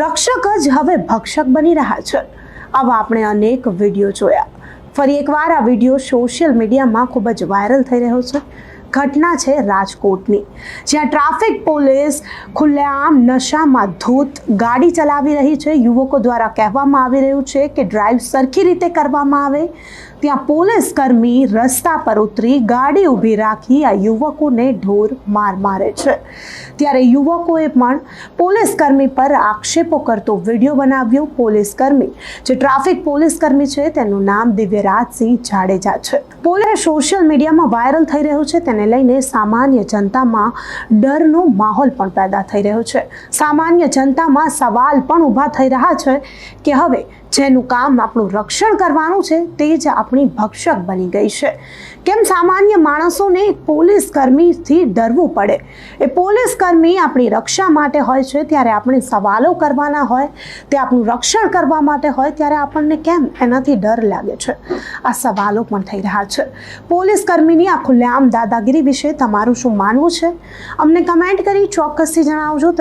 રક્ષક જ હવે ભક્ષક બની રહ્યા છે। આવા આપણે અનેક વિડીયો જોયા। ફરી એકવાર આ વિડીયો સોશિયલ મીડિયામાં ખૂબ જ વાયરલ થઈ રહ્યો છે। ઘટના છે રાજકોટની, જ્યાં ટ્રાફિક પોલીસ ખુલ્લેઆમ નશામાં ધૂત ગાડી ચલાવી રહી છે। યુવકો દ્વારા કહેવામાં આવી રહ્યું છે કે ડ્રાઈવ સરખી રીતે કરવામાં આવે, ત્યાં પોલીસ કર્મી રસ્તા પર ઉતરી ગાડી ઊભી રાખી આ યુવકોને ઢોર માર મારે છે। ત્યારે યુવકોએ પણ પોલીસ કર્મી પર આક્ષેપો કરતો વિડીયો બનાવ્યો। પોલીસ કર્મી જે ટ્રાફિક પોલીસ કર્મી છે તેનું નામ દિવ્યરાજસિંહ જાડેજા છે। પોલીસ સોશિયલ મીડિયામાં વાયરલ થઈ રહ્યું છે, તેને લઈને સામાન્ય જનતામાં ડરનો માહોલ પણ પેદા થઈ રહ્યો છે। સામાન્ય જનતામાં સવાલ પણ ઊભા થઈ રહ્યા છે કે હવે જેનું કામ આપણું રક્ષણ કરવાનું છે તે જ આપણી ભક્ષક બની ગઈ છે। કેમ સામાન્ય માણસોને પોલીસ કર્મીથી ડરવું પડે? એ પોલીસ કર્મી આપણી રક્ષા માટે હોય છે, ત્યારે આપણે સવાલો કરવાના હોય, તે આપણું રક્ષણ કરવા માટે હોય, ત્યારે આપણને કેમ એનાથી ડર લાગે છે? આ સવાલો પણ થઈ રહ્યા છે। પોલીસ કર્મીની આ ખુલ્લેઆમ દાદાગીરી વિશે તમારું શું માનવું છે? અમને કમેન્ટ કરી ચોક્કસથી જણાવજો।